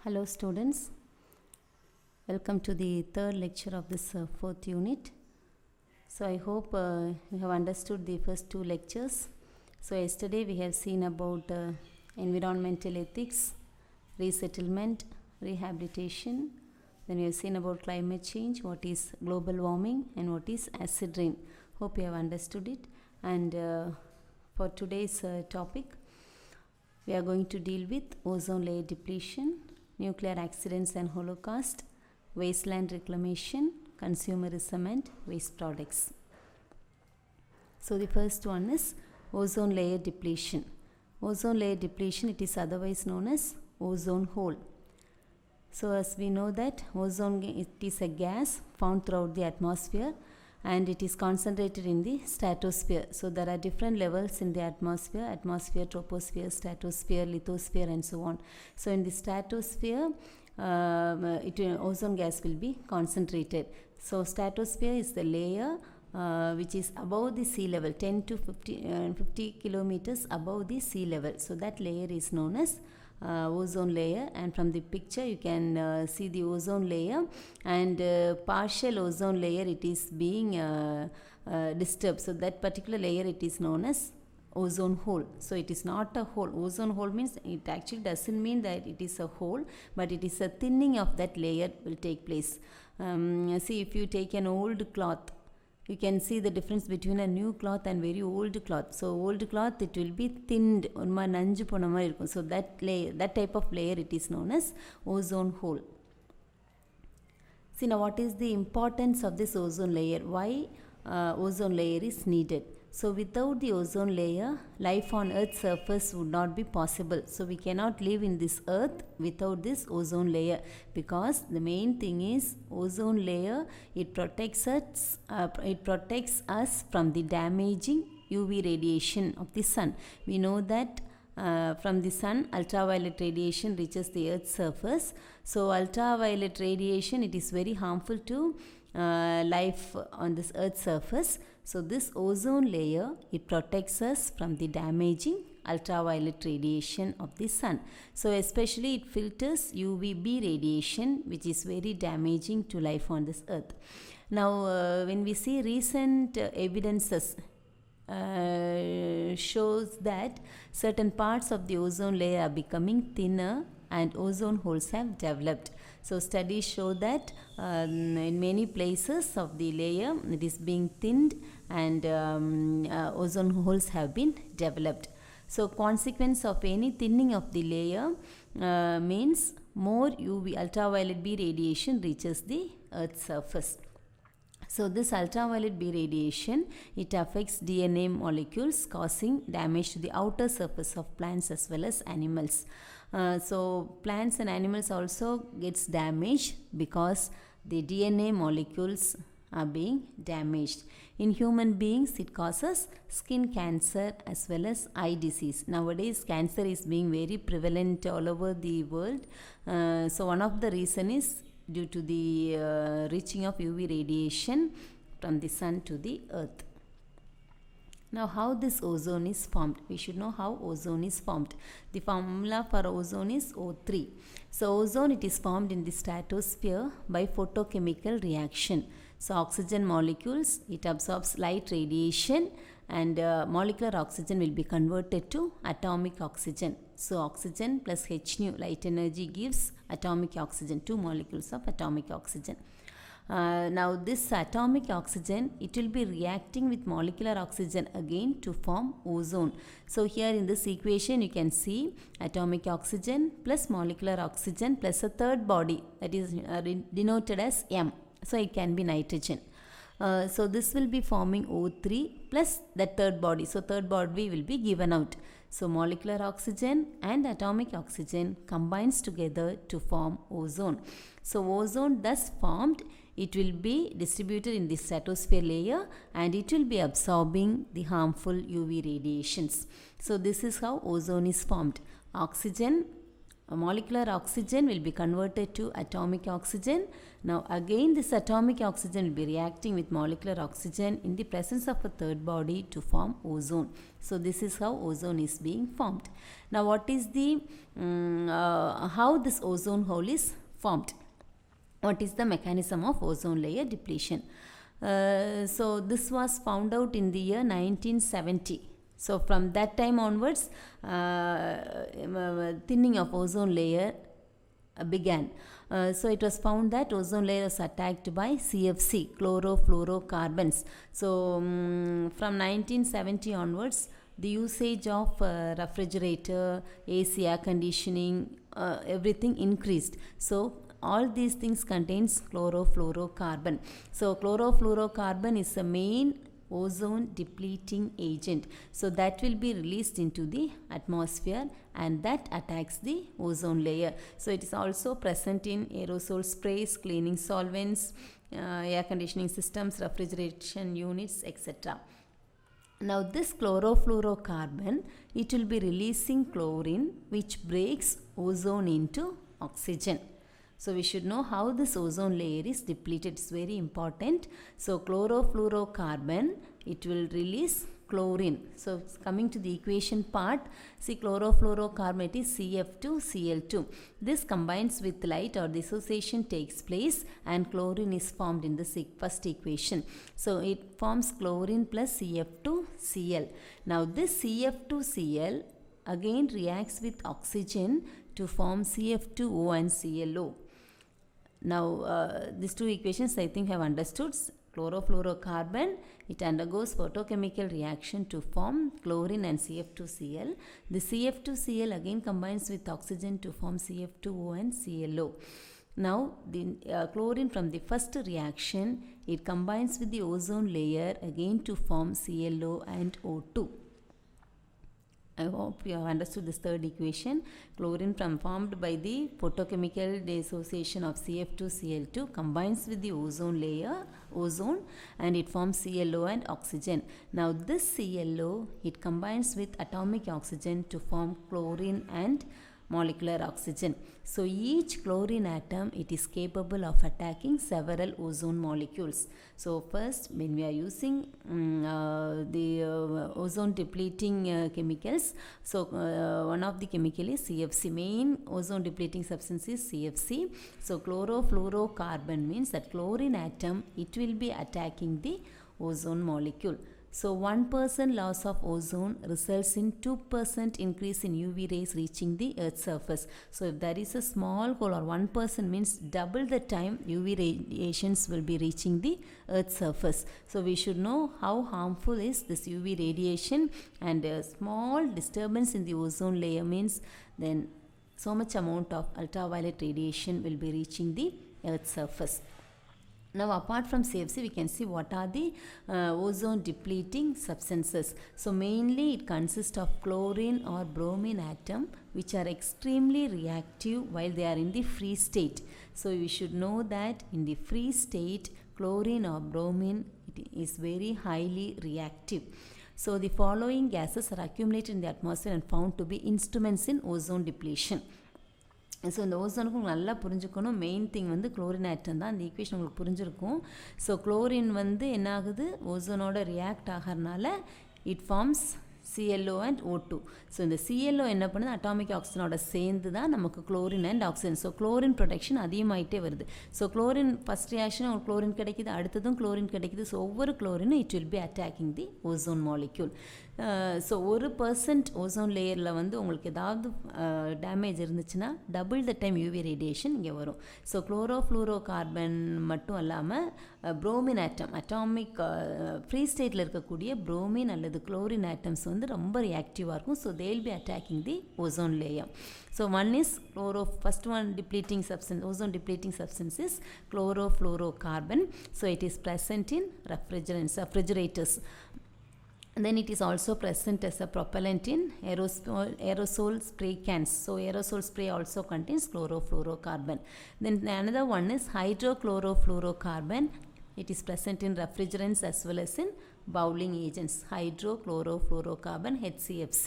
Hello students, welcome to the third lecture of this fourth unit. So I hope you have understood the first two lectures. So yesterday we have seen about environmental ethics, resettlement, rehabilitation. Then we have seen about climate change, what is global warming and what is acid rain. Hope you have understood it. And for today's topic, we are going to deal with ozone layer depletion, nuclear accidents and holocaust, wasteland reclamation, consumerism and waste products. So the first one is ozone layer depletion. Ozone layer depletion, it is otherwise known as ozone hole. So as we know that ozone, it is a gas found throughout the atmosphere and it is concentrated in the stratosphere. So there are different levels in the atmosphere: troposphere, stratosphere, lithosphere and so on. So in the stratosphere, ozone gas will be concentrated. So stratosphere is the layer which is above the sea level, 10 to 50 kilometers above the sea level. So that layer is known as ozone layer, and from the picture you can see the ozone layer, and partial ozone layer, it is being disturbed. So that particular layer, it is known as ozone hole. So it is not a hole. Ozone hole means it actually doesn't mean that it is a hole, but it is a thinning of that layer will take place. See, if you take an old cloth, you can see the difference between a new cloth and very old cloth. So old cloth, it will be thinned. So that layer, that type of layer, it is known as ozone hole. See, now what is the importance of this ozone layer? Why ozone layer is needed? So without the ozone layer, life on Earth's surface would not be possible. So we cannot live in this Earth without this ozone layer, because the main thing is ozone layer, it protects us from the damaging UV radiation of the sun. We know that from the sun, ultraviolet radiation reaches the Earth's surface. So ultraviolet radiation, it is very harmful to life on this Earth's surface. So this ozone layer, it protects us from the damaging ultraviolet radiation of the sun. So especially it filters UVB radiation, which is very damaging to life on this Earth. Now when we see recent evidences shows that certain parts of the ozone layer are becoming thinner and ozone holes have developed. So studies show that in many places of the layer, it is being thinned and ozone holes have been developed. So consequence of any thinning of the layer means more UV, ultraviolet B radiation reaches the Earth's surface. So this ultraviolet B radiation, it affects DNA molecules, causing damage to the outer surface of plants as well as animals. So plants and animals also gets damaged because the DNA molecules are being damaged. In human beings, it causes skin cancer as well as eye disease. Nowadays, cancer is being very prevalent all over the world. So one of the reason is due to the reaching of UV radiation from the sun to the earth. Now, how this ozone is formed? We should know how ozone is formed. The formula for ozone is O3. So ozone, it is formed in the stratosphere by photochemical reaction. So oxygen molecules, it absorbs light radiation, and molecular oxygen will be converted to atomic oxygen. So oxygen plus H nu, light energy, gives atomic oxygen, 2 molecules of atomic oxygen. Now this atomic oxygen, it will be reacting with molecular oxygen again to form ozone. So here in this equation you can see atomic oxygen plus molecular oxygen plus a third body, that is denoted as M. So it can be nitrogen. So this will be forming O3 plus the third body. So third body will be given out. So molecular oxygen and atomic oxygen combines together to form ozone. So ozone thus formed, it will be distributed in the stratosphere layer and it will be absorbing the harmful UV radiations. So this is how ozone is formed. Oxygen molecular oxygen will be converted to atomic oxygen. Now again this atomic oxygen will be reacting with molecular oxygen in the presence of a third body to form ozone. So this is how ozone is being formed. Now what is the how this ozone hole is formed? What is the mechanism of ozone layer depletion? So this was found out in the year 1970. So from that time onwards, thinning of ozone layer began. So it was found that ozone layer was attacked by CFC, chlorofluorocarbons. So from 1970 onwards, the usage of refrigerator, AC, air conditioning, everything increased. So all these things contains chlorofluorocarbon. So chlorofluorocarbon is the main ozone depleting agent. So that will be released into the atmosphere and that attacks the ozone layer. So it is also present in aerosol sprays, cleaning solvents, air conditioning systems, refrigeration units, etc. Now this chlorofluorocarbon, it will be releasing chlorine which breaks ozone into oxygen. So we should know how this ozone layer is depleted. It's very important. So chlorofluorocarbon, it will release chlorine. So coming to the equation part, see chlorofluorocarbon is CF2Cl2. This combines with light or dissociation takes place and chlorine is formed in the first equation. So it forms chlorine plus CF2Cl. Now this CF2Cl again reacts with oxygen to form CF2O and ClO. Now these two equations I think have understood. Chlorofluorocarbon, it undergoes photochemical reaction to form chlorine and CF2Cl. The CF2Cl again combines with oxygen to form CF2O and ClO. Now the chlorine from the first reaction, it combines with the ozone layer again to form ClO and O2. I hope you have understood this third equation. Chlorine formed by the photochemical dissociation of CF2Cl2 combines with the ozone layer, ozone, and it forms ClO and oxygen. Now this ClO, it combines with atomic oxygen to form chlorine and molecular oxygen. So each chlorine atom, it is capable of attacking several ozone molecules. So first, when we are using the ozone depleting chemicals, so one of the chemical is CFC. Main ozone depleting substance is CFC. So chlorofluorocarbon means that chlorine atom, it will be attacking the ozone molecule. So 1% loss of ozone results in 2% increase in UV rays reaching the Earth's surface. So if there is a small hole, or 1% means double the time UV radiations will be reaching the Earth's surface. So we should know how harmful is this UV radiation, and a small disturbance in the ozone layer means then so much amount of ultraviolet radiation will be reaching the Earth's surface. Now apart from CFC, we can see what are the ozone depleting substances. So mainly it consists of chlorine or bromine atom which are extremely reactive while they are in the free state. So we should know that in the free state, chlorine or bromine, it is very highly reactive. So the following gases are accumulated in the atmosphere and found to be instruments in ozone depletion. So இந்த ஓசோனுக்கு உங்களுக்கு நல்லா புரிஞ்சுக்கணும். Main thing வந்து chlorine ஆட்டம் தான். அந்த equation உங்களுக்கு புரிஞ்சிருக்கும். So chlorine வந்து என்ன ஆகுது, ஓசோனோட ரியாக்ட் ஆகிறனால it forms ClO and O2. So இந்த ClO என்ன பண்ணுது, அட்டாமிக் ஆக்சிஜனோட சேர்ந்து தான் நமக்கு chlorine and oxygen. So chlorine production அதிகமாகிட்டே வருது. ஸோ குளோரின் ஃபஸ்ட் ரியாக்ஷன் உங்களுக்கு குளோரின் கிடைக்குது, அடுத்ததும் குளோரின் கிடைக்குது. ஸோ ஒவ்வொரு குளோரினும் it will be attacking the ozone molecule. So 1% ozone லேயரில் வந்து உங்களுக்கு ஏதாவது டேமேஜ் இருந்துச்சுன்னா double the time UV radiation இங்கே வரும். ஸோ குளோரோஃப்ளூரோகார்பன் மட்டும் இல்லாமல் புரோமின் ஆட்டம், அட்டாமிக் ஃப்ரீ ஸ்டேட்டில் இருக்கக்கூடிய புரோமின் அல்லது குளோரின் ஆட்டம்ஸ் வந்து ரொம்ப ரியாக்டிவாக இருக்கும். So they will be attacking the ozone layer. So one is first one depleting substance, ozone depleting substance is chlorofluorocarbon. So it is present in refrigerators. And then it is also present as a propellant in aerosol spray cans. So aerosol spray also contains chlorofluorocarbon. Then another one is hydrochlorofluorocarbon. It is present in refrigerants as well as in bowling agents. Hydrochlorofluorocarbon, HCFC.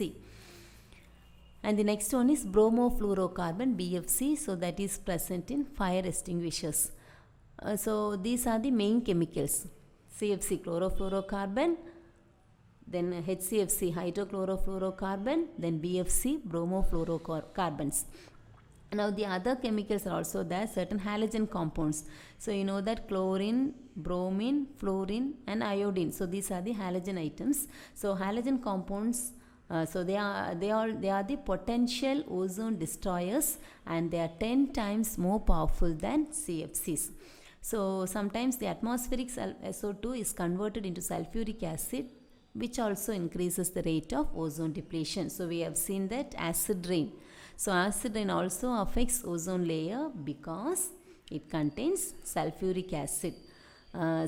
And the next one is bromofluorocarbon, BFC. So that is present in fire extinguishers. So these are the main chemicals. CFC, chlorofluorocarbon, then HCFC, hydrochlorofluorocarbon, then BFC, bromofluorocarbons. Now the other chemicals are also there, certain halogen compounds. So you know that chlorine, bromine, fluorine and iodine. So these are the halogen items. So halogen compounds, so they are the potential ozone destroyers, and they are 10 times more powerful than CFCs. So sometimes the atmospheric SO2 is converted into sulfuric acid, which also increases the rate of ozone depletion. So we have seen that acid rain. So acid rain also affects ozone layer because it contains sulfuric acid.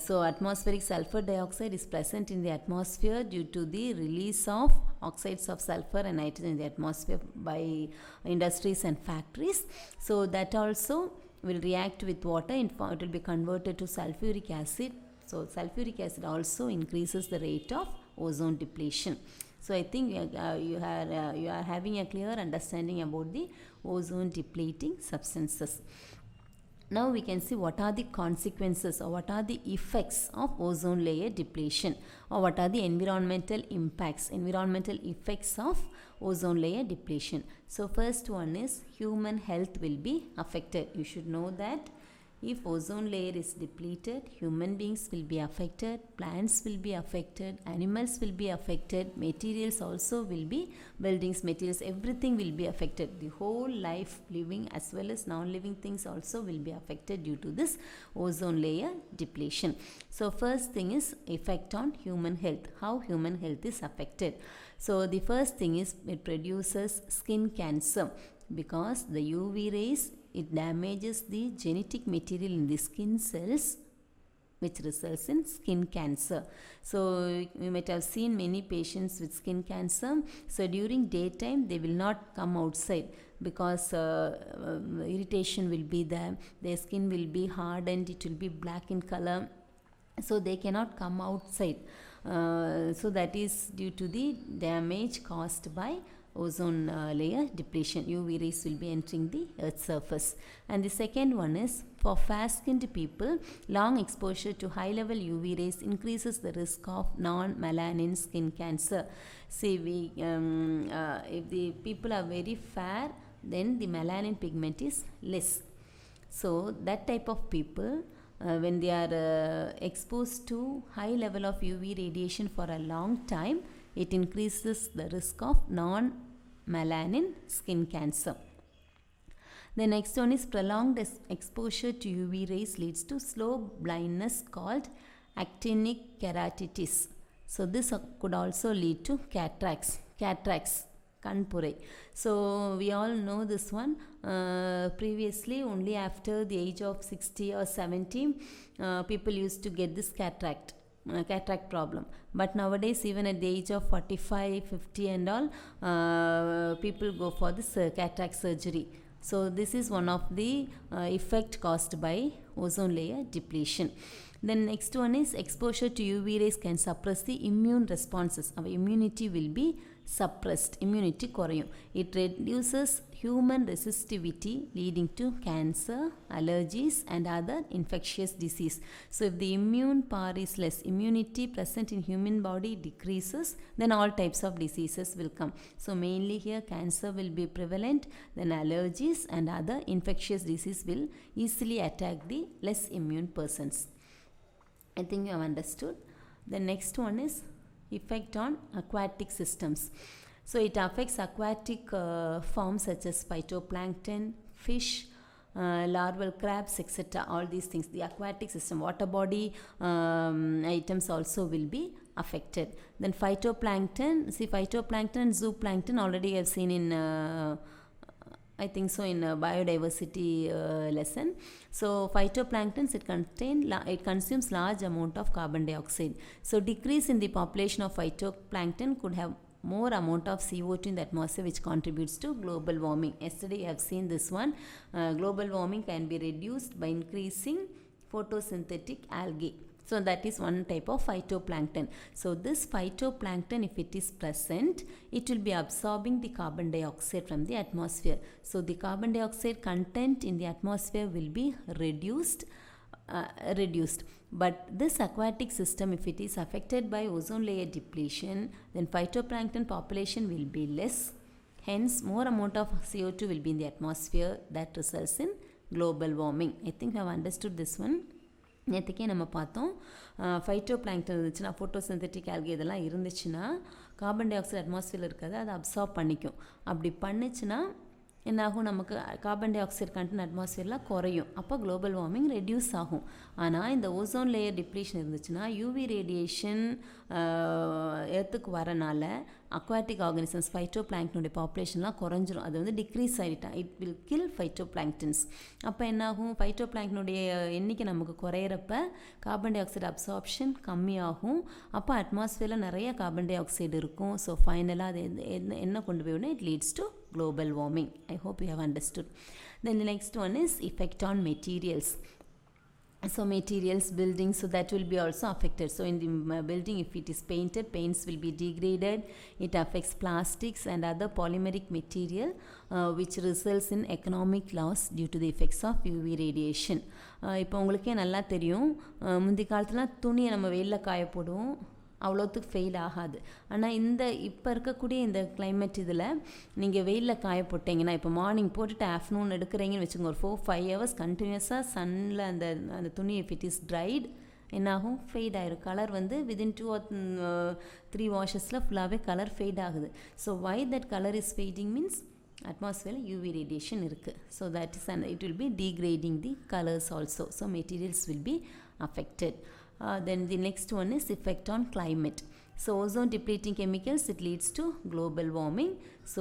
So atmospheric sulfur dioxide is present in the atmosphere due to the release of oxides of sulfur and nitrogen in the atmosphere by industries and factories. So that also will react with water, it will be converted to sulfuric acid. So sulfuric acid also increases the rate of ozone depletion. So I think you are having a clear understanding about the ozone depleting substances. Now we can see what are the consequences or what are the effects of ozone layer depletion, or what are the environmental effects of ozone layer depletion. So first one is human health will be affected. You should know that if ozone layer is depleted, human beings will be affected, plants will be affected, animals will be affected, materials also will be, buildings, materials, everything will be affected. The whole life, living as well as non-living things also will be affected due to this ozone layer depletion. So first thing is effect on human health. How human health is affected? So the first thing is it produces skin cancer, because the UV rays, it damages the genetic material in the skin cells, which results in skin cancer. So you might have seen many patients with skin cancer. So during daytime they will not come outside because irritation will be there, their skin will be hardened, it will be black in color, so they cannot come outside. So that is due to the damage caused by ozone layer depletion. UV rays will be entering the earth's surface. And the second one is for fair-skinned people, long exposure to high-level UV rays increases the risk of non-melanin skin cancer. See, if the people are very fair, then the melanin pigment is less. So that type of people, when they are exposed to high level of UV radiation for a long time, it increases the risk of non-melanin skin cancer. The next one is prolonged exposure to UV rays leads to slow blindness called actinic keratitis. So this could also lead to cataracts, kanpurai. So we all know this one. Previously, only after the age of 60 or 70, people used to get this cataract problem. But nowadays, even at the age of 45, 50 and all, people go for this cataract surgery. So this is one of the effect caused by ozone layer depletion. Then next one is exposure to UV rays can suppress the immune responses. Our immunity will be suppressed. Immunity korayum. It reduces human resistivity leading to cancer, allergies and other infectious disease. So if the immune power is less, immunity present in human body decreases, then all types of diseases will come. So mainly here cancer will be prevalent, then allergies and other infectious disease will easily attack the less immune persons. I think you have understood. The next one is effect on aquatic systems. So it affects aquatic forms such as phytoplankton, fish, larval crabs, etc. All these things, the aquatic system, water body items also will be affected. Then phytoplankton, see phytoplankton and zooplankton already I have seen in I think so in biodiversity lesson. So phytoplanktons, it consumes large amount of carbon dioxide. So decrease in the population of phytoplankton could have more amount of CO2 in the atmosphere, which contributes to global warming. Yesterday you have seen this one. Global warming can be reduced by increasing photosynthetic algae. So that is one type of phytoplankton. So this phytoplankton, if it is present, it will be absorbing the carbon dioxide from the atmosphere. So the carbon dioxide content in the atmosphere will be reduced. But this aquatic system, if it is affected by ozone layer depletion, then phytoplankton population will be less. Hence, more amount of CO2 will be in the atmosphere. That results in global warming. I think I have understood this one. நேற்றுக்கே நம்ம பார்த்தோம் phyto plankton இருந்துச்சுன்னா photosynthetic algae இதெல்லாம் இருந்துச்சுன்னா carbon di oxide அட்மாஸ்ஃபியரில் இருக்கிறத அதை absorb பண்ணிக்கும். அப்படி பண்ணிச்சுன்னா என்னாகும், நமக்கு கார்பன் டை ஆக்சைடு கண்டென்ட் அட்மாஸ்ஃபியரில் குறையும். அப்போ குளோபல் வார்மிங் ரெடியூஸ் ஆகும். ஆனால் இந்த ஓசோன் லேயர் டிப்ளீஷன் இருந்துச்சுன்னா யூவி ரேடியேஷன் எர்த்துக்கு வரனால அக்வாட்டிக் ஆர்கானிசம்ஸ் ஃபைட்டோபிளாங்க்டனுடைய பாப்புலேஷன்லாம் குறைஞ்சிரும். அது வந்து டிக்ரீஸ் ஆகிட்டா இட் வில் கில் ஃபைட்டோபிளாங்க்டன்ஸ். அப்போ என்னாகும், ஃபைட்டோபிளாங்க்டனுடைய எண்ணிக்கை நமக்கு குறையிறப்ப கார்பன் டை ஆக்சைடு அப்சார்ப்ஷன் கம்மியாகும். அப்போ அட்மாஸ்ஃபியரில் நிறைய கார்பன் டை ஆக்சைடு இருக்கும். ஸோ ஃபைனலாக அது என்ன கொண்டு போய் விடணும், it leads to global warming. I hope you have understood. Then the next one is effect on materials. So materials, buildings, so that will be also affected. So in the building, if it is painted, paints will be degraded. It affects plastics and other polymeric material, which results in economic loss due to the effects of UV radiation. இப்போ உங்களுக்கே நல்லா தெரியும், முந்தி காலத்தில் துணியை நம்ம வெயிலில் காய போடுவோம், அவ்வளோத்துக்கு ஃபெயில் ஆகாது. ஆனால் இப்போ இருக்கக்கூடிய இந்த கிளைமேட் இதில் நீங்கள் வெயிலில் காய போட்டிங்கன்னா, இப்போ மார்னிங் போட்டுட்டு ஆஃப்டர்நூன் எடுக்கிறீங்கன்னு வச்சுக்கோங்க, ஒரு 4-5 hours கண்டினியூஸாக சன்னில் அந்த துணி இஃப் இட் இஸ் ட்ரைட் என்னாகும், ஃபெய்ட் ஆகிடும். கலர் வந்து வித்தின் 2 or 3 washes ஃபுல்லாகவே கலர் ஃபெய்ட் ஆகுது. So why that colour is fading means அட்மாஸ்ஃபியரில் யூவி ரேடியேஷன் இருக்குது. So that is and it will be degrading the colors also. So materials will be affected. Then the next one is effect on climate. So ozone depleting chemicals, it leads to global warming. So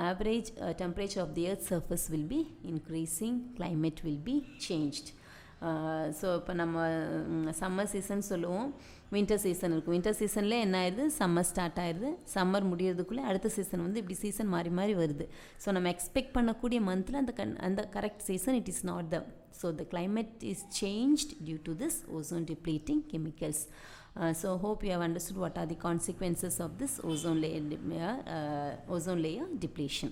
average temperature of the earth's surface will be increasing, climate will be changed. So இப்போ நம்ம summer season சொல்லுவோம், winter season இருக்கும். Winter சீசனில் என்ன ஆயிடுது, summer start ஆயிடுது. Summer முடியறதுக்குள்ளே அடுத்த season வந்து இப்படி சீசன் மாறி மாறி வருது. ஸோ நம்ம எக்ஸ்பெக்ட் பண்ணக்கூடிய மந்தில் அந்த correct season it is not the. So the climate is changed due to this ozone depleting chemicals. So hope you have understood what are the consequences of this ozone layer depletion.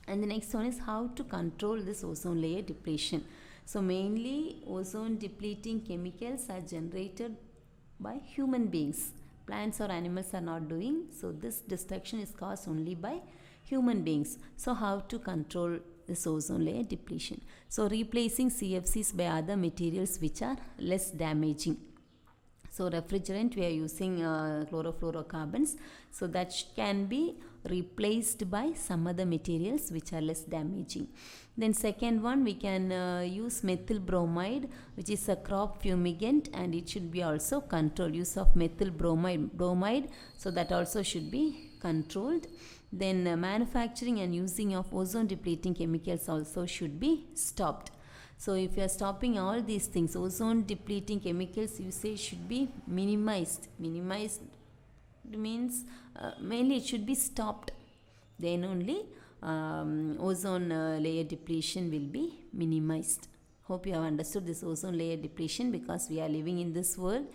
And the next one is how to control this ozone layer depletion. So mainly ozone depleting chemicals are generated by human beings. Plants or animals are not doing. So this destruction is caused only by human beings. So how to control this ozone layer depletion? So replacing CFCs by other materials which are less damaging. So refrigerant, we are using chlorofluorocarbons. So that can be replaced by some other materials which are less damaging. Then second one, we can use methyl bromide, which is a crop fumigant, and it should be also controlled. Use of methyl bromide, so that also should be controlled. Then manufacturing and using of ozone depleting chemicals also should be stopped. So if you are stopping all these things, ozone depleting chemicals usage should be minimized. Minimized means mainly it should be stopped. Then only ozone layer depletion will be minimized. Hope you have understood this ozone layer depletion, because we are living in this world.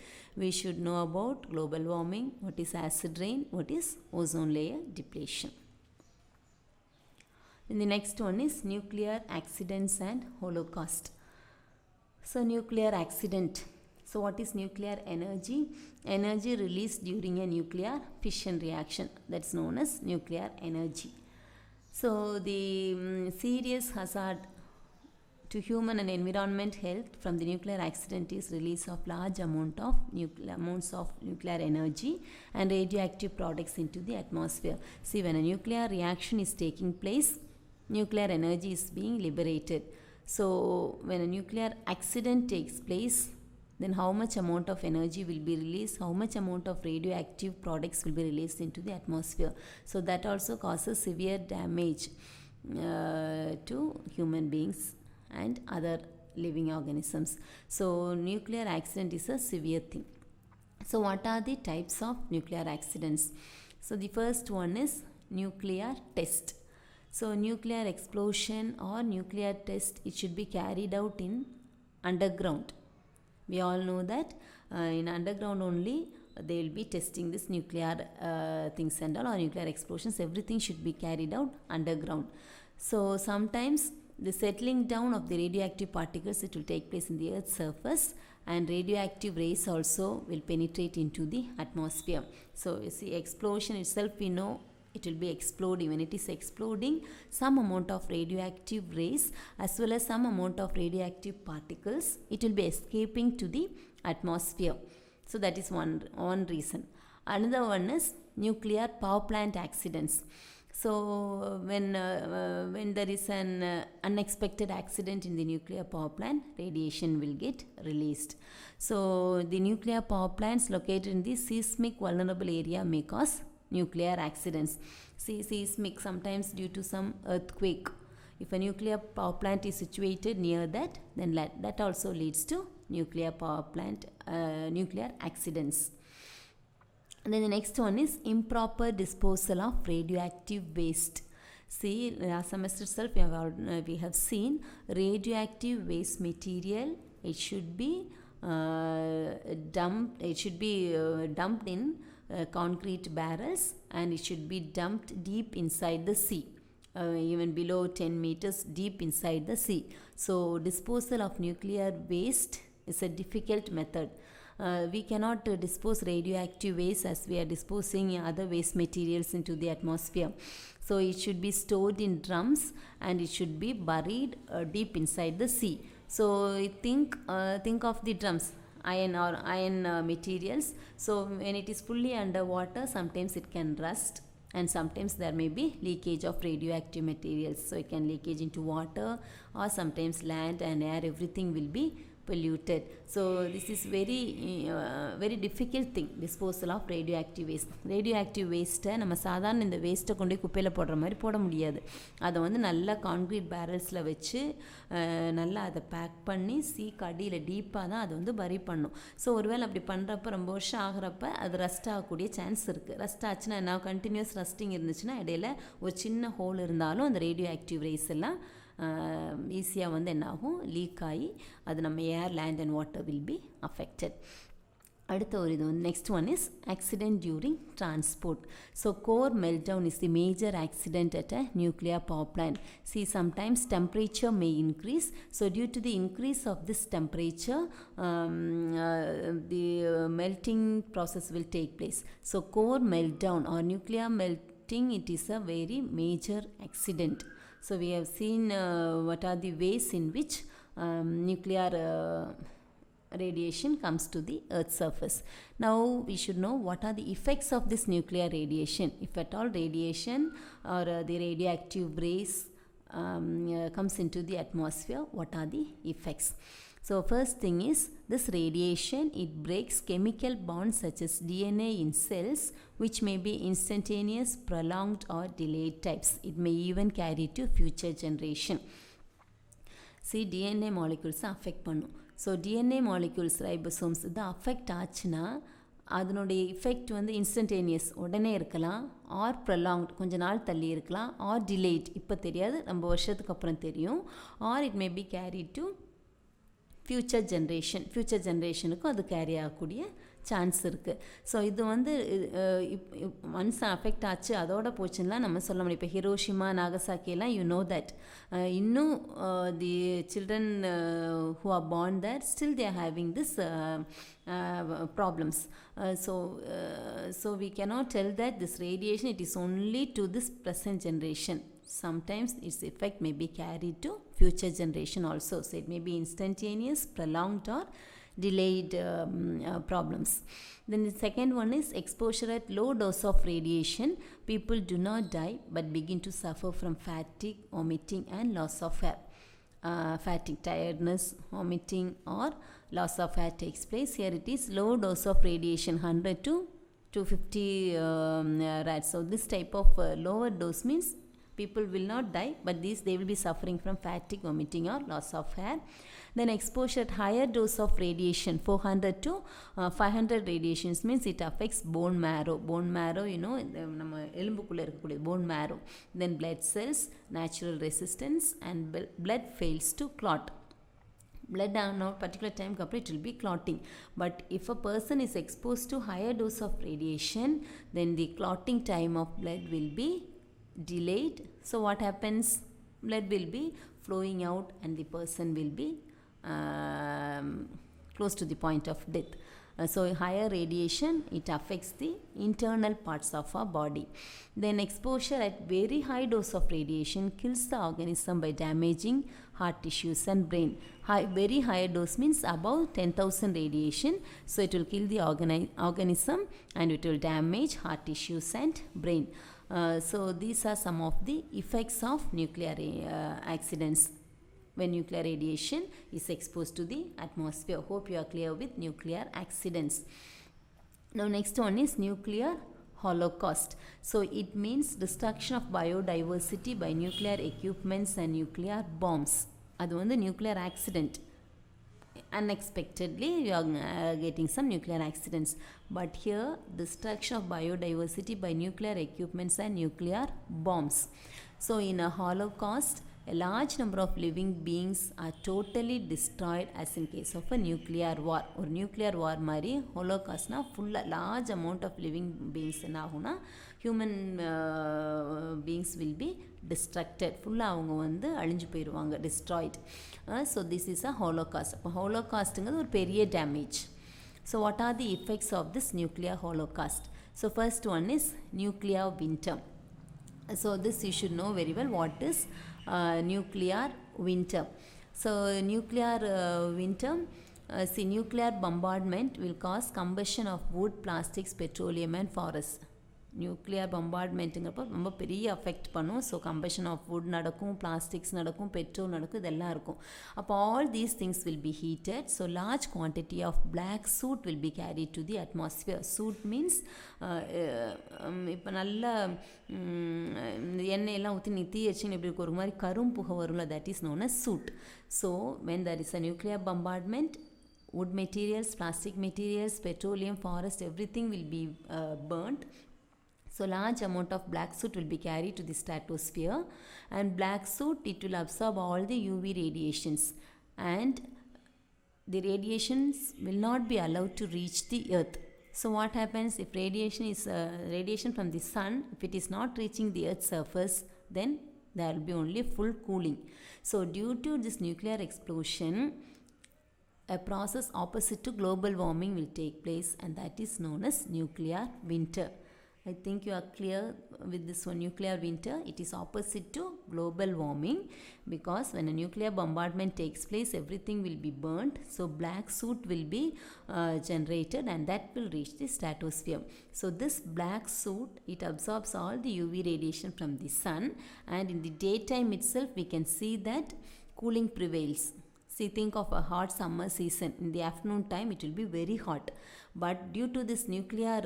We should know about global warming, what is acid rain, what is ozone layer depletion. And the next one is nuclear accidents and holocaust. So nuclear accident. So what is nuclear energy? Energy released during a nuclear fission reaction, that's known as nuclear energy. So the serious hazard to human and environment health from the nuclear accident is release of large amounts of nuclear energy and radioactive products into the atmosphere. See, when a nuclear reaction is taking place, nuclear energy is being liberated. So when a nuclear accident takes place, then how much amount of energy will be released, how much amount of radioactive products will be released into the atmosphere. So that also causes severe damage to human beings and other living organisms. So nuclear accident is a severe thing. So what are the types of nuclear accidents? So the first one is nuclear test. So nuclear explosion or nuclear test, it should be carried out in underground. We all know that in underground only they will be testing this nuclear things and all, or nuclear explosions. Everything should be carried out underground. So sometimes the settling down of the radioactive particles, it will take place in the Earth's surface, and radioactive rays also will penetrate into the atmosphere. So you see, explosion itself, we know it will be exploding. When it is exploding, some amount of radioactive rays as well as some amount of radioactive particles, it will be escaping to the atmosphere. So that is one reason. Another one is nuclear power plant accidents. So when there is an unexpected accident in the nuclear power plant, radiation will get released. So the nuclear power plants located in the seismic vulnerable area may cause nuclear accidents. Seismic, sometimes due to some earthquake. If a nuclear power plant is situated near that, then that also leads to nuclear power plant, nuclear accidents. And then the next one is improper disposal of radioactive waste. See, last semester itself we have seen radioactive waste material. It should be dumped. It should be dumped in concrete barrels, and it should be dumped deep inside the sea. Even below 10 meters deep inside the sea. So disposal of nuclear waste is a difficult method. We cannot dispose radioactive waste as we are disposing other waste materials into the atmosphere. So it should be stored in drums, and it should be buried deep inside the sea. So think of the drums, iron materials. So when it is fully underwater, sometimes it can rust, and sometimes there may be leakage of radioactive materials. So it can leakage into water, or sometimes land and air, everything will be polluted. So this is very difficult thing, disposal of radioactive waste. Radioactive waste நம்ம சாதாரண இந்த வேஸ்ட்டை கொண்டு குப்பையில் போடுற மாதிரி போட முடியாது. அதை வந்து நல்லா கான்க்ரீட் பேரல்ஸில் வச்சு நல்லா அதை பேக் பண்ணி சீக்கு அடியில் டீப்பாக தான் அதை வந்து பரி பண்ணும். ஸோ ஒருவேளை அப்படி பண்ணுறப்ப ரொம்ப வருஷம் ஆகிறப்ப அது ரஸ்ட் ஆகக்கூடிய சான்ஸ் இருக்குது. ரஸ்ட் ஆச்சுன்னா என்ன, கண்டினியூஸ் ரஸ்டிங் இருந்துச்சுன்னா இடையில ஒரு சின்ன ஹோல் இருந்தாலும் அந்த ரேடியோ ஆக்டிவ் ரேஸ் எல்லாம் ஈஸியாக வந்து என்ன ஆகும், லீக் ஆகி அது நம்ம air, land and water will be affected. அடுத்த ஒரு இது வந்து next one is accident during transport. So core meltdown is the major accident at a nuclear power plant. See, sometimes temperature may increase. So due to the increase of this temperature, the melting process will take place. So core meltdown or nuclear melting, it is a very major accident. So we have seen what are the ways in which nuclear radiation comes to the Earth's surface. Now we should know what are the effects of this nuclear radiation. If at all radiation or the radioactive rays comes into the atmosphere, what are the effects? So first thing is, this radiation, it breaks chemical bonds such as DNA in cells, which may be instantaneous, prolonged or delayed types. It may even carry to future generation. See, DNA molecules affect பண்ணும். So DNA molecules, ribosomes இது affect ஆச்சுன்னா அதனுடைய effect வந்து instantaneous, உடனே இருக்கலாம், R prolonged, கொஞ்ச நாள் தள்ளி இருக்கலாம், ஆர் டிலேட், இப்போ தெரியாது, ரொம்ப வருஷத்துக்கு அப்புறம் தெரியும், are it may be carry to future ஜென்ரேஷனுக்கும் அது கேரி ஆகக்கூடிய சான்ஸ் இருக்குது. ஸோ இது வந்து ஒன்ஸ் அஃபெக்ட் ஆச்சு அதோட போச்சுன்னா நம்ம சொல்ல முடியும். இப்போ ஹிரோஷிமா, நாகசாக்கியெல்லாம் யூ நோ தட் இன்னும் தி children who are born there still they are having this problems. So we cannot tell that this radiation, it is only to this present generation. Sometimes its effect may be carried to future generation also. So it may be instantaneous, prolonged or delayed problems. Then the second one is exposure at low dose of radiation. People do not die but begin to suffer from fatigue, vomiting and loss of hair. Fatigue, tiredness, vomiting or loss of hair takes place. Here it is low dose of radiation, 100 to 250 rads. So this type of lower dose means people will not die, but they will be suffering from fatigue, vomiting or loss of hair. Then exposure at higher dose of radiation, 400 to 500 radiations means it affects bone marrow. Bone marrow, you know, நம்ம எலும்புக்குள்ளே இருக்கக்கூடிய bone marrow. Then blood cells, natural resistance and blood fails to clot. blood on a particular time it will be clotting. But if a person is exposed to higher dose of radiation, then the clotting time of blood will be delayed. So what happens? Blood will be flowing out and the person will be close to the point of death. So higher radiation, it affects the internal parts of our body. Then exposure at very high dose of radiation kills the organism by damaging heart tissues and brain. Very high dose means above 10,000 radiation. So it will kill the organism and it will damage heart tissues and brain. So these are some of the effects of nuclear accidents when nuclear radiation is exposed to the atmosphere. Hope you are clear with nuclear accidents. Now next one is nuclear holocaust. So it means destruction of biodiversity by nuclear equipments and nuclear bombs. அது வந்து nuclear accident. Unexpectedly you are getting some nuclear accidents, but here destruction of biodiversity by nuclear equipments and nuclear bombs. So in a holocaust, a large number of living beings are totally destroyed as in case of a nuclear war. Or nuclear war mari holocaust na full large amount of living beings என்ன ஆகும்னா human beings will be destructed. ஃபுல்லாக அவங்க வந்து அழிஞ்சு போயிடுவாங்க, destroyed. So this is a holocaust. அப்போ holocaustங்கிறது ஒரு பெரிய damage. So what are the effects of this nuclear holocaust? So first one is nuclear winter. So this you should know very well what is nuclear winter. So nuclear winter, see, nuclear bombardment will cause combustion of wood, plastics, petroleum and forests. Nuclear பம்பார்ட்மெண்ட்டுங்கிறப்போ ரொம்ப பெரிய affect பண்ணும். So combustion of wood நடக்கும், plastics நடக்கும், petrol நடக்கும், இதெல்லாம் இருக்கும். அப்போ all these things will be heated. So large quantity of black soot will be carry to the atmosphere. Soot means இப்போ நல்ல எண்ணெயெல்லாம் ஊற்றி நீ தீ வச்சுன்னு இப்படி ஒரு மாதிரி கரும் புகை வரும்ல, that is known as soot. So when there is a nuclear bombardment, wood materials, plastic materials, petroleum, forest, everything will be burnt. So large amount of black soot will be carried to the stratosphere, and black soot, it will absorb all the UV radiations, and the radiations will not be allowed to reach the earth. So what happens if radiation is radiation from the sun, if it is not reaching the earth's surface, then there will be only full cooling. So due to this nuclear explosion, a process opposite to global warming will take place, and that is known as nuclear winter. I think you are clear with this one. Nuclear winter, it is opposite to global warming, because when a nuclear bombardment takes place, everything will be burnt. So black soot will be generated, and that will reach the stratosphere. So this black soot, it absorbs all the UV radiation from the sun, and in the daytime itself we can see that cooling prevails. See, think of a hot summer season. In the afternoon time, it will be very hot. But due to this nuclear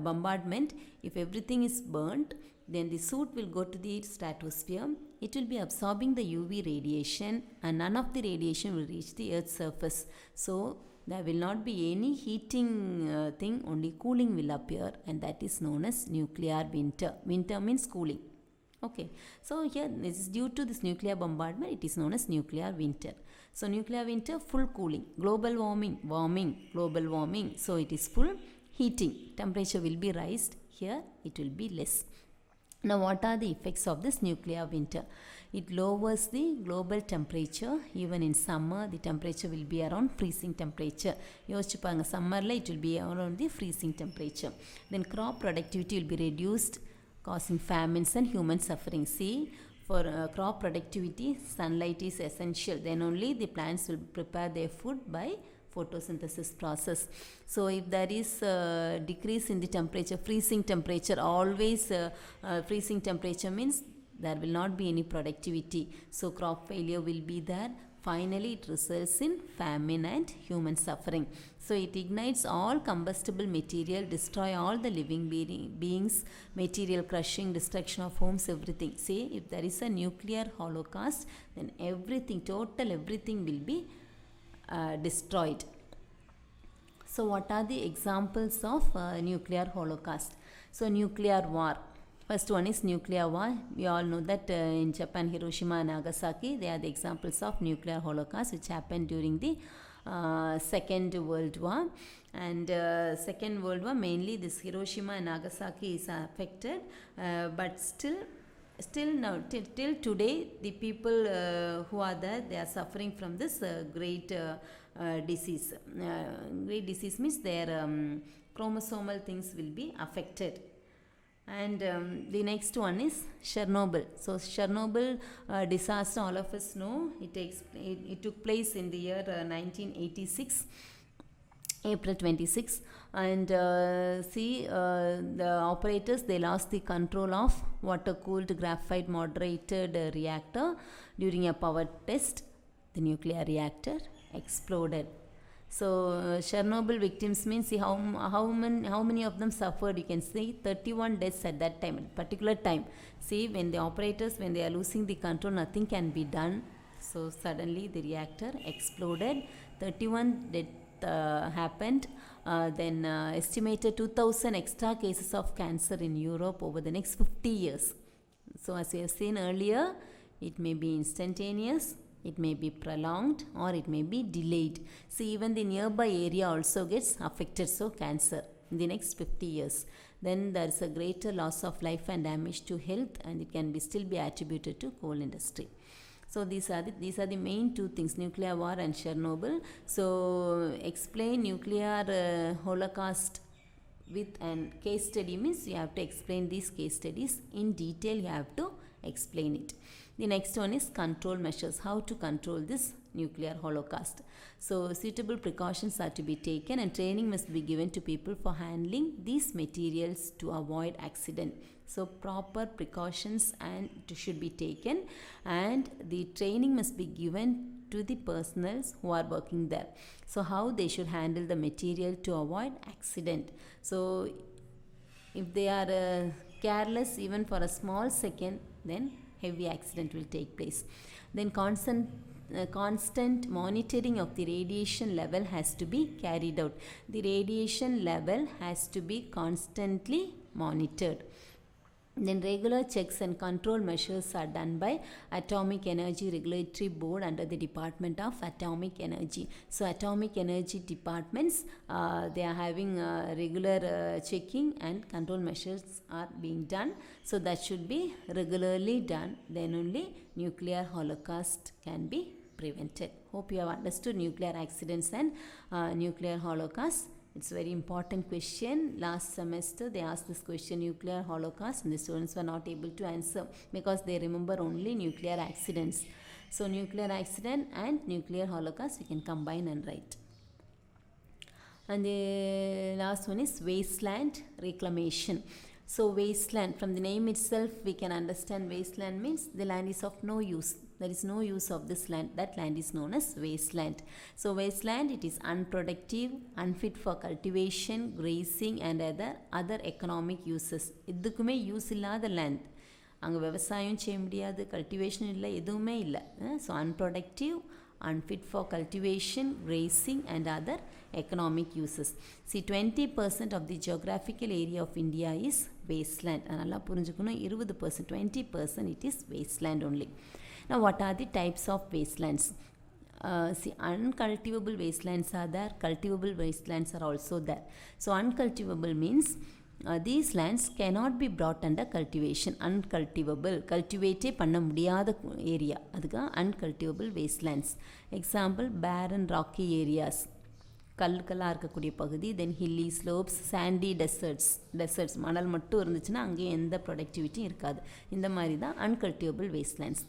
bombardment, if everything is burnt, then the soot will go to the stratosphere. It will be absorbing the UV radiation, and none of the radiation will reach the Earth's surface. So there will not be any heating thing, only cooling will appear, and that is known as nuclear winter. Winter means cooling. Okay, so here this is due to this nuclear bombardment, it is known as nuclear winter. So nuclear winter, full cooling. Global warming, global warming. So it is full heating. Temperature will be raised. Here it will be less. Now what are the effects of this nuclear winter? It lowers the global temperature. Even in summer, the temperature will be around freezing temperature. யோசிச்சு பாருங்க, summerல it will be around the freezing temperature. Then crop productivity will be reduced, causing famines and human suffering. See, for crop productivity, sunlight is essential. Then only the plants will prepare their food by photosynthesis process. So if there is decrease in the temperature, freezing temperature, always freezing temperature means there will not be any productivity. So crop failure will be there. Finally, it results in famine and human suffering. So it ignites all combustible material, destroy all the living beings, material crushing, destruction of homes, everything. Say, if there is a nuclear holocaust, then everything, total everything will be destroyed. So what are the examples of nuclear holocaust? So nuclear war. First one is nuclear war. We all know that in Japan, Hiroshima and Nagasaki, they are the examples of nuclear holocaust which happened during the Second World War. And Second World War, mainly this Hiroshima and Nagasaki is affected, but still now till today, the people who are there, they are suffering from this great disease. Great disease means their chromosomal things will be affected. And the next one is Chernobyl. So Chernobyl disaster, all of us know, it took place in the year 1986, April 26. And the operators, they lost the control of water-cooled graphite moderated reactor during a power test. The nuclear reactor exploded. So Chernobyl victims means, see how many of them suffered. You can see 31 deaths at that time, particular time. See, when the operators, when they are losing the control, nothing can be done. So suddenly the reactor exploded. 31 deaths happened. Then estimated 2,000 extra cases of cancer in Europe over the next 50 years. So as we have seen earlier, it may be instantaneous, it may be prolonged, or it may be delayed. See, even the nearby area also gets affected, so cancer in the next 50 years. Then there is a greater loss of life and damage to health, and it can still be attributed to coal industry. So these are the main two things, nuclear war and Chernobyl. So explain nuclear holocaust with an case study means you have to explain these case studies in detail. You have to explain it. The next one is control measures, how to control this nuclear holocaust. So suitable precautions are to be taken, and training must be given to people for handling these materials to avoid accident. So proper precautions should be taken, and the training must be given to the personnel who are working there. So how they should handle the material to avoid accident. So if they are careless even for a small second, then heavy accident will take place. Then constant monitoring of the radiation level has to be carried out. The radiation level has to be constantly monitored. Then regular checks and control measures are done by Atomic Energy Regulatory Board under the Department of Atomic Energy. So Atomic Energy departments, they are having regular checking and control measures are being done. So that should be regularly done. Then only nuclear holocaust can be prevented. Hope you have understood nuclear accidents and nuclear holocaust. It's a very important question. Last semester they asked this question, nuclear holocaust, and the students were not able to answer because they remember only nuclear accidents. So nuclear accident and nuclear holocaust we can combine and write. And the last one is wasteland reclamation. So wasteland, from the name itself we can understand wasteland means the land is of no use. There is no use of this land. That land is known as wasteland. So wasteland, it is unproductive, unfit for cultivation, grazing and other economic uses. இதுக்குமே use இல்லாத land. அங்கே விவசாயம் செய்ய முடியாது, cultivation இல்லை, எதுவுமே இல்லை. So unproductive, unfit for cultivation, grazing and other economic uses. See, 20% of the geographical area of India is wasteland. அதனால புரிஞ்சுக்கணும், 20%, 20% it is wasteland only. Now what are the types of wastelands? See, uncultivable wastelands are there, cultivable wastelands are also there. So uncultivable means these lands cannot be brought under cultivation. Uncultivable, cultivate பண்ண முடியாத area, அதுக்கு uncultivable wastelands. Example, barren rocky areas, கல்லுக்கெல்லாம் இருக்கக்கூடிய பகுதி. தென் hilly slopes, Chandy desserts மணல் மட்டும் இருந்துச்சுன்னா அங்கேயும் எந்த ப்ரொடக்டிவிட்டியும் இருக்காது. இந்த மாதிரி தான் அன்கல்டிவபிள் வேஸ்ட்லேண்ட்ஸ்.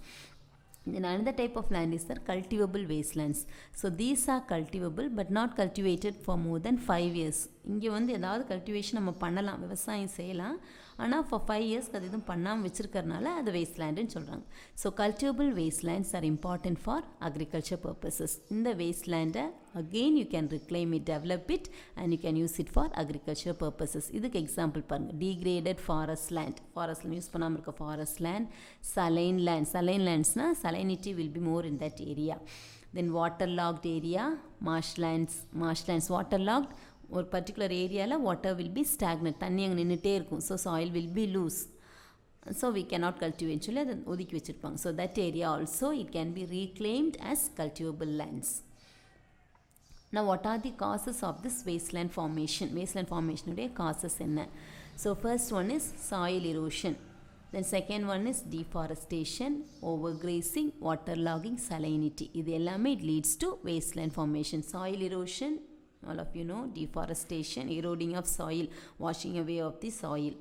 Then another type of land is the cultivable wastelands. So these are cultivable but not cultivated for more than 5 years. இங்கே வந்து ஏதாவது கல்டிவேஷன் நம்ம பண்ணலாம், விவசாயம் செய்யலாம், ஆனால் for 5 years அது எதுவும் பண்ணாமல் வச்சுருக்கறனால அது வேஸ்ட்லேண்டுன்னு சொல்கிறாங்க. So cultivable wastelands are important for agriculture purposes. இந்த வேஸ்ட்லேண்டை again you can reclaim it, develop it and you can use it for agriculture purposes. இதுக்கு எக்ஸாம்பிள் பாருங்கள், degraded forest land, ஃபாரஸ்ட்ல யூஸ் பண்ணாமல் இருக்க forest land. saline landsனால் salinity will be more in that area. Then waterlogged area, marshlands waterlogged, ஒரு particular ஏரியாவில் water will be stagnant, தண்ணி அங்கே நின்றுட்டே இருக்கும். So soil will be loose. so we cannot cultivate சொல்லி அதை ஒதுக்கி வச்சுருப்பாங்க. So that area also it can be reclaimed as cultivable lands. Now what are the causes of this wasteland formation? Wasteland formation உடைய causes என்ன? So first one is soil erosion. Then second one is deforestation, overgrazing, waterlogging, salinity. இது எல்லாமே it leads to wasteland formation. Soil erosion, all of you know, deforestation, eroding of soil, washing away of the soil.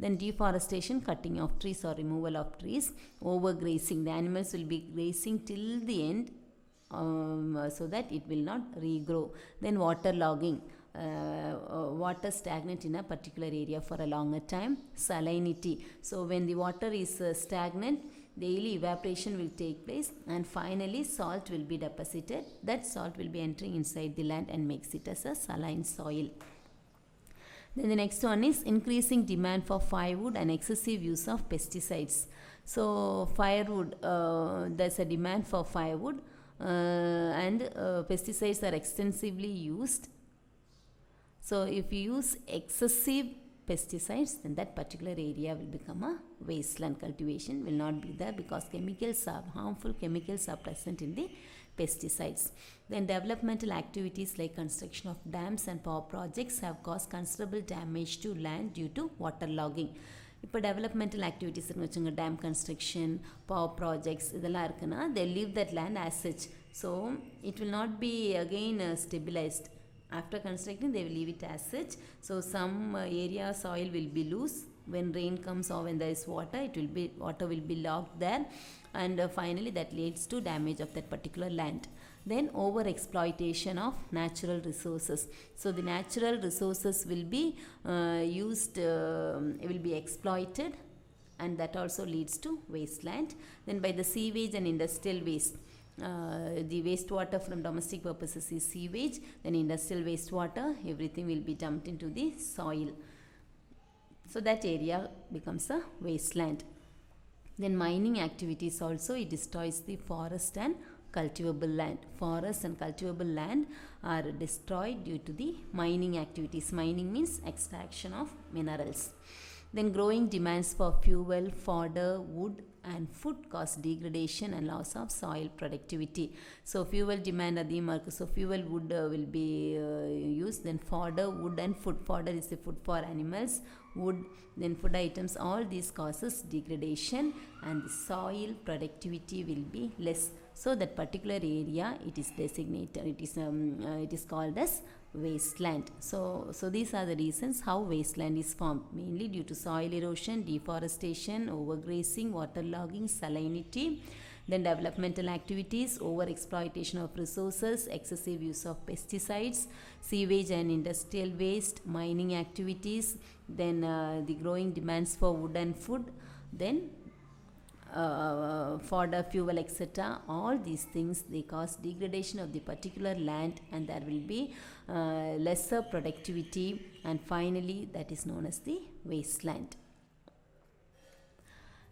Then deforestation, cutting of trees or removal of trees. Overgrazing, the animals will be grazing till the end so that it will not regrow. Then waterlogging, water stagnant in a particular area for a longer time. Salinity, so when the water is stagnant, daily evaporation will take place, and finally salt will be deposited. That salt will be entering inside the land and makes it as a saline soil. Then the next one is increasing demand for firewood and excessive use of pesticides. So firewood, there's a demand for firewood and pesticides are extensively used. So if you use excessive pesticides, then that particular area will become a wasteland. Cultivation will not be there because harmful chemicals are present in the pesticides. Then developmental activities like construction of dams and power projects have caused considerable damage to land due to waterlogging. இப்போ developmental activities வச்சுங்க, dam construction, power projects இதெல்லாம் இருக்குன்னா they leave that land as such. So it will not be again stabilized. After constructing, they will leave it as such. So some area soil will be loose. When rain comes or when there is water, water will be locked there, and finally that leads to damage of that particular land. Then over exploitation of natural resources. So the natural resources will be will be exploited, and that also leads to wasteland. Then by the sewage and industrial waste. The wastewater from domestic purposes is sewage, then industrial wastewater, everything will be dumped into the soil. So that area becomes a wasteland. Then mining activities also, it destroys the forest and cultivable land. Forest and cultivable land are destroyed due to the mining activities. Mining means extraction of minerals. Then growing demands for fuel, fodder, wood and food cause degradation and loss of soil productivity. So fuel demand அதிகமாக இருக்குது. So fuel wood will be used. Then fodder, wood and food. Fodder is the food for animals. Wood, then food items, all these causes degradation and the soil productivity will be less. So that particular area, it is designated, it is called as wasteland. So these are the reasons how wasteland is formed, mainly due to soil erosion, deforestation, overgrazing, waterlogging, salinity. Then developmental activities, over exploitation of resources, excessive use of pesticides, sewage and industrial waste, mining activities, then the growing demands for wood and food, then fodder, fuel, etc. All these things, they cause degradation of the particular land, and there will be lesser productivity, and finally that is known as the wasteland.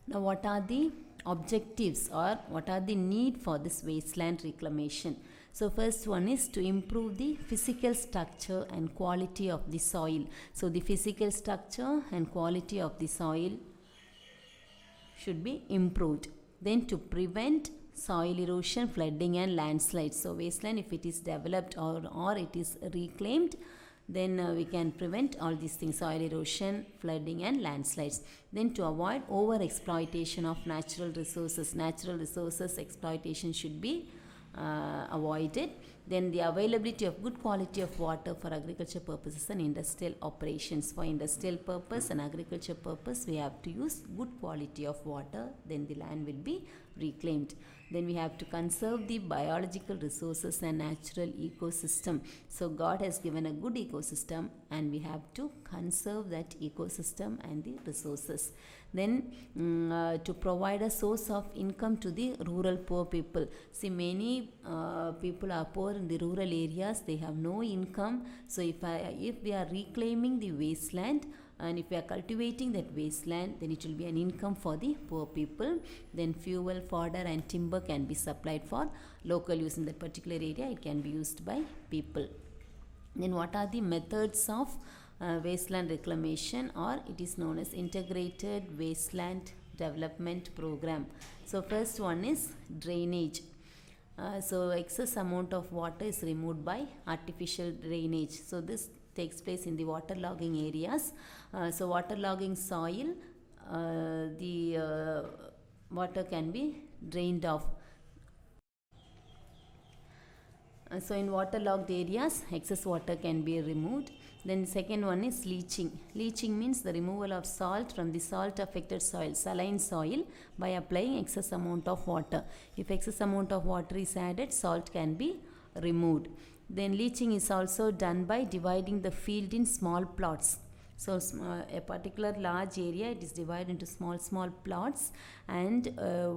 Now what are the objectives or what are the need for this wasteland reclamation? So first one is to improve the physical structure and quality of the soil. So the physical structure and quality of the soil should be improved. Then to prevent soil erosion, flooding and landslides. So wasteland, if it is developed or it is reclaimed, then we can prevent all these things, soil erosion, flooding and landslides. Then to avoid over exploitation of natural resources exploitation should be avoided. Then the availability of good quality of water for agriculture purposes and industrial operations. For industrial purpose and agriculture purpose, we have to use good quality of water, then the land will be reclaimed. Then we have to conserve the biological resources and natural ecosystem. So God has given a good ecosystem, and we have to conserve that ecosystem and the resources. Then to provide a source of income to the rural poor people. See, many people are poor in the rural areas, they have no income. So if we are reclaiming the wasteland, and if we are cultivating that wasteland, then it will be an income for the poor people. Then fuel, fodder and timber can be supplied for local use in that particular area. It can be used by people. Then what are the methods of wasteland reclamation, or it is known as integrated wasteland development program. So first one is drainage. So excess amount of water is removed by artificial drainage. So this takes place in the waterlogging areas. So waterlogging soil, the water can be drained off. So in waterlogged areas, excess water can be removed. Then second one is leaching. Leaching means the removal of salt from the salt affected soil, saline soil, by applying excess amount of water. If excess amount of water is added, salt can be removed. Then leaching is also done by dividing the field in small plots. So a particular large area, it is divided into small plots, and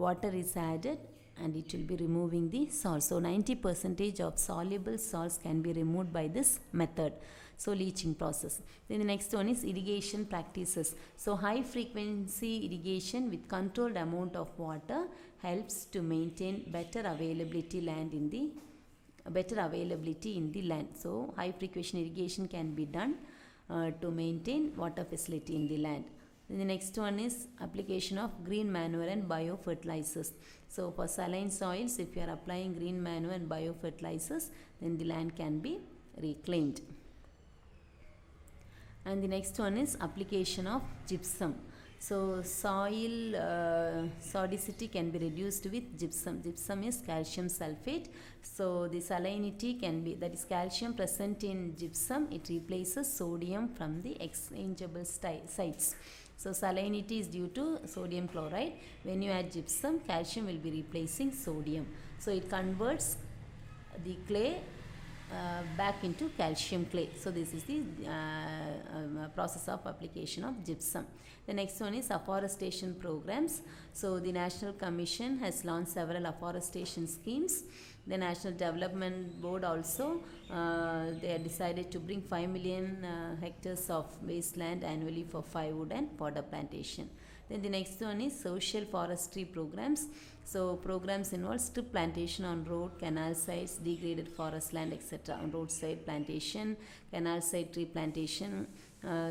water is added, and it will be removing the salt. So 90% of soluble salts can be removed by this method. So leaching process. Then the next one is irrigation practices. So high frequency irrigation with controlled amount of water helps to maintain better availability in the land. So high frequency irrigation can be done to maintain water facility in the land. Then the next one is application of green manure and biofertilizers. So for saline soils, if you are applying green manure and biofertilizers, then the land can be reclaimed. And the next one is application of gypsum. So soil sodicity can be reduced with gypsum. Gypsum is calcium sulfate. So the salinity can be, that is calcium present in gypsum, it replaces sodium from the exchangeable sites. So salinity is due to sodium chloride. When you add gypsum, calcium will be replacing sodium. So it converts the clay back into calcium clay. So this is the process of application of gypsum. The next one is afforestation programs. So the National Commission has launched several afforestation schemes. The National Development Board also, they have decided to bring 5 million hectares of wasteland annually for firewood and fodder plantation. Then the next one is social forestry programs. So programs involve strip plantation on road, canal sites, degraded forest land, etc. On roadside plantation, canal side tree plantation.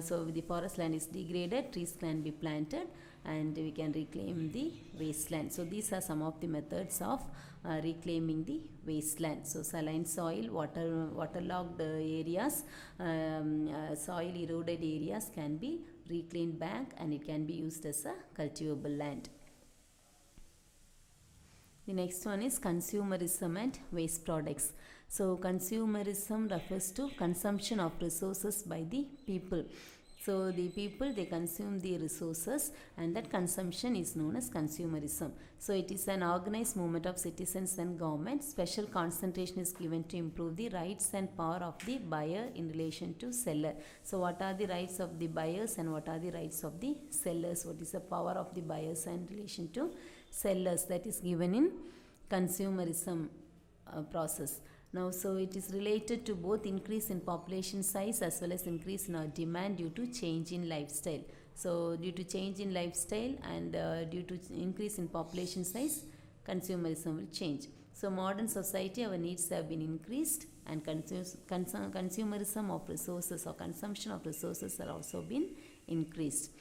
So the forest land is degraded, trees can be planted, and we can reclaim the wasteland. So these are some of the methods of reclaiming the wasteland. So saline soil, waterlogged areas, soil eroded areas can be reclaimed back, and it can be used as a cultivable land. The next one is consumerism and waste products. So consumerism refers to consumption of resources by the people. So the people, they consume the resources, and that consumption is known as consumerism. So it is an organized movement of citizens and government. Special concentration is given to improve the rights and power of the buyer in relation to seller. So what are the rights of the buyers and what are the rights of the sellers? What is the power of the buyers in relation to sellers? That is given in consumerism process. Now, so it is related to both increase in population size as well as increase in our demand due to change in lifestyle. So due to change in lifestyle and due to increase in population size, consumerism will change. So modern society, our needs have been increased, and consumerism of resources or consumption of resources are also been increased.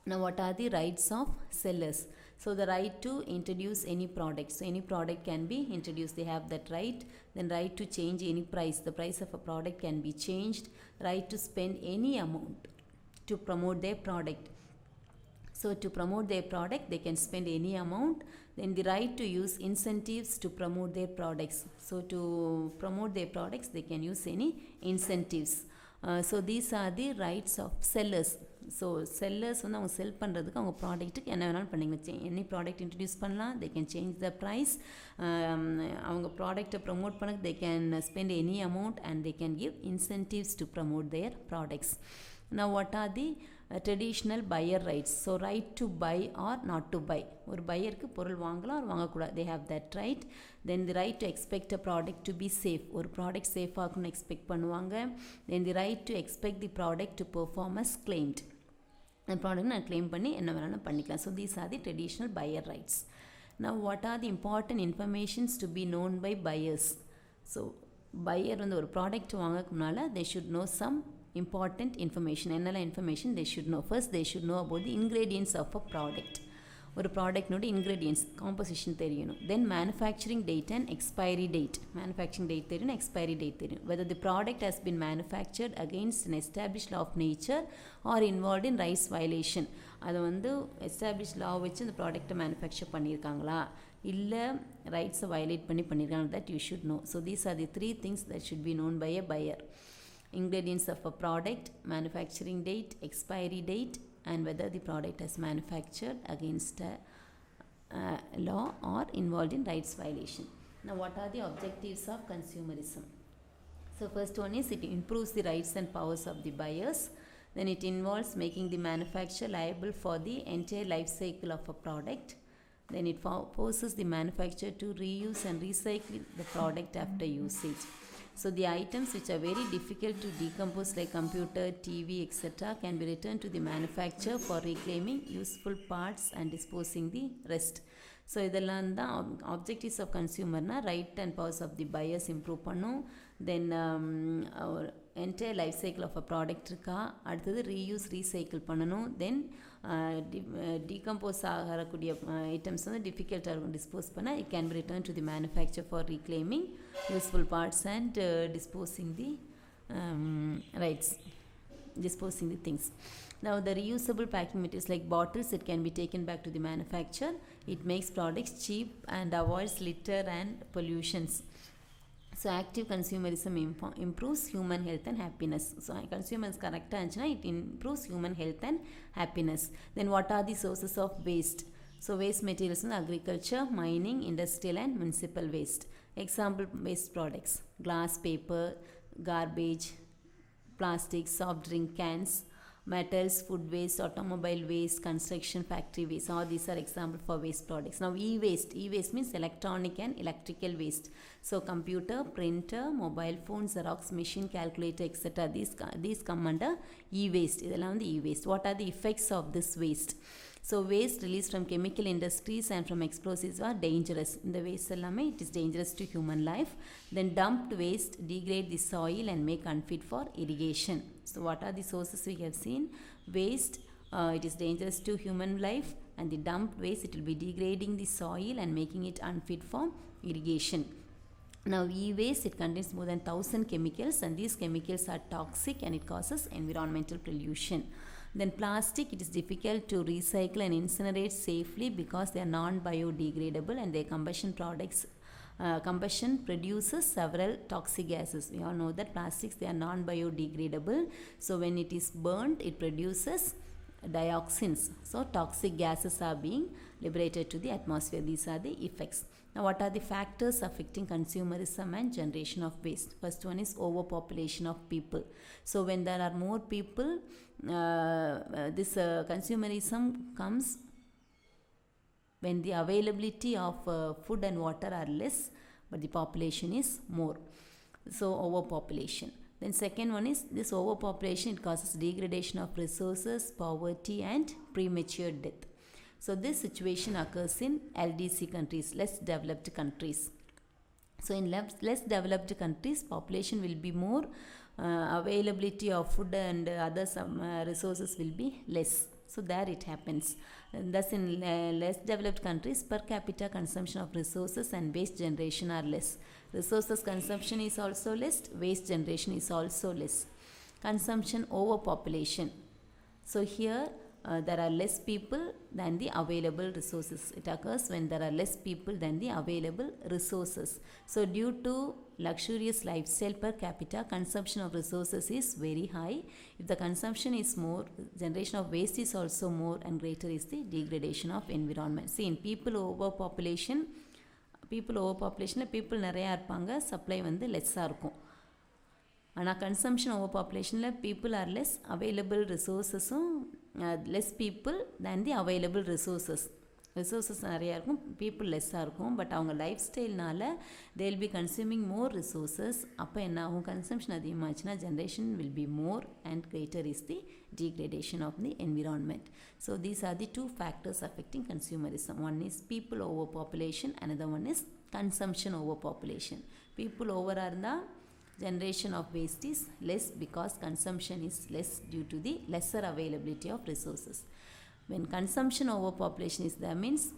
Now, what are the rights of sellers? So the right to introduce any product. So any product can be introduced. They have that right. Then right to change any price. The price of a product can be changed. Right to spend any amount to promote their product. So to promote their product, they can spend any amount. Then the right to use incentives to promote their products. So to promote their products, they can use any incentives. So these are the rights of sellers. So sellers வந்து அவங்க செல் பண்ணுறதுக்கு அவங்க ப்ராடக்ட்டுக்கு என்ன வேணாலும் பண்ணிங்க. Any product introduce பண்ணலாம். They can change the price. அவங்க ப்ராடக்ட்டை ப்ரமோட் பண்ண they can spend any amount and they can give incentives to promote their products. Now what are the traditional buyer rights? So right to buy or not to buy. ஒரு பையருக்கு பொருள் வாங்கலாம் or வாங்கக்கூடாது. They have that right. Then the right to expect a product to be safe. ஒரு product சேஃபாக இருக்குன்னு expect பண்ணுவாங்க. Then the right to expect the product to perform as claimed. அந்த product நான் கிளைம் பண்ணி என்ன வேணாலும் பண்ணிக்கலாம். So these are the traditional buyer rights. Now what are the important informations to be known by buyers? So buyer வந்து ஒரு product வாங்கக்கு முன்னால் they should know some important information. என்னெல்லாம் information they should know? First they should know about the ingredients of a product. ஒரு ப்ராடக்ட்னோட ingredients composition தெரியணும். Then manufacturing date and expiry date. Manufacturing date தெரியணும், expiry date தெரியும். Whether the product has been manufactured against an established law of nature or involved in rights violation. அதை வந்து establish லா வச்சு அந்த ப்ராடக்ட்டை manufacture பண்ணியிருக்காங்களா இல்லை ரைட்ஸை வயலேட் பண்ணியிருக்காங்க, that you should know. So these are the 3 things that should be known by a buyer. Ingredients of a product, manufacturing date, expiry date, and whether the product is manufactured against a law or involved in rights violation. Now what are the objectives of consumerism? So first one is it improves the rights and powers of the buyers. Then it involves making the manufacturer liable for the entire life cycle of a product. Then it forces the manufacturer to reuse and recycle the product after usage. So the items which are very difficult to decompose like computer, TV, etc. can be returned to the manufacturer for reclaiming useful parts and disposing the rest. So இதெல்லாம் தான் objectives of கன்சியூமர்னால் right and powers of the buyers improve பண்ணும். Then entire life cycle of a product இருக்கா, அடுத்தது reuse recycle பண்ணணும். தென் decompose ஆகக்கூடிய items வந்து டிஃபிகல்ட்டாக இருக்கும் டிஸ்போஸ் பண்ண. It can be return to the manufacture for reclaiming useful parts and disposing the things. Now the reusable packing materials like bottles, it can be taken back to the manufacturer. It makes products cheap and avoids litter and pollutions. So active consumerism improves human health and happiness. So consumers correct anchana, it improves human health and happiness. Then what are the sources of waste? So waste materials in agriculture, mining, industrial and municipal waste. Example waste products: glass, paper, garbage, plastic, soft drink cans, metals, food waste, automobile waste, construction factory waste. All these are example for waste products. Now e-waste means electronic and electrical waste. So computer, printer, mobile phone, Xerox machine, calculator, etc. these come under e-waste. Idella vandu e-waste. What are the effects of this waste? So waste released from chemical industries and from explosives are dangerous. In the waste ellame it is dangerous to human life. Then dumped waste degrade the soil and make unfit for irrigation. So what are the sources we have seen? Waste, it is dangerous to human life, and the dumped waste, it will be degrading the soil and making it unfit for irrigation. Now e-waste, it contains more than 1000 chemicals, and these chemicals are toxic and it causes environmental pollution. Then plastic, it is difficult to recycle and incinerate safely because they are non-biodegradable, and their combustion produces several toxic gases. We all know that plastics, they are non-biodegradable. So when it is burnt, it produces dioxins. So toxic gases are being liberated to the atmosphere. These are the effects. Now what are the factors affecting consumerism and generation of waste? First one is overpopulation of people. So when there are more people, this consumerism comes when the availability of food and water are less but the population is more. So overpopulation. Then second one is this overpopulation, it causes degradation of resources, poverty and premature death. So this situation occurs in LDC countries, less developed countries. So in less developed countries, population will be more, availability of food and other resources will be less. So there it happens. And thus in less developed countries, per capita consumption of resources and waste generation are less. Resources consumption is also less, waste generation is also less. Consumption overpopulation. So here there are less people than the available resources. It occurs when there are less people than the available resources. So due to luxurious lifestyle, per capita consumption of resources is very high. If the consumption is more, generation of waste is also more, and greater is the degradation of environment. See, in people overpopulation people நிறையா இருப்பாங்க, supply வந்து லெஸ்ஸாக இருக்கும். ஆனால் consumption over பாப்புலேஷனில் people are less, available ரிசோர்ஸஸும் less people than the available resources நிறையா இருக்கும், பீப்புள் லெஸ்ஸாக இருக்கும். பட் அவங்க லைஃப் ஸ்டைல்னால they will be consuming more resources. அப்போ என்ன ஆகும், கன்சம்ஷன் அதிகமாச்சுன்னா generation will be more and greater is the degradation of the environment. So these are the two factors affecting consumerism. One is people overpopulation, another one is consumption overpopulation. People over இருந்தா generation of waste is less because consumption is less due to the lesser availability of resources. When consumption overpopulation is there, means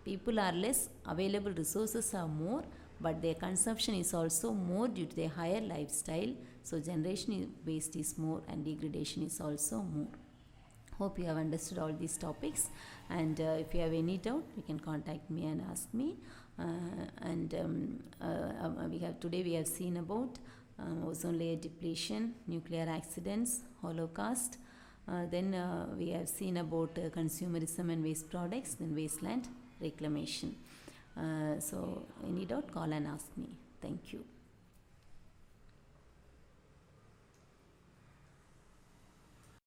people are less, available resources are more, but their consumption is also more due to their higher lifestyle. So generation waste is more and degradation is also more. Hope you have understood all these topics, and if you have any doubt, you can contact me and ask me. Today we have seen about ozone layer depletion, nuclear accidents, Holocaust. Then we have seen about consumerism and waste products, then wasteland reclamation. So any doubt, call and ask me. Thank you.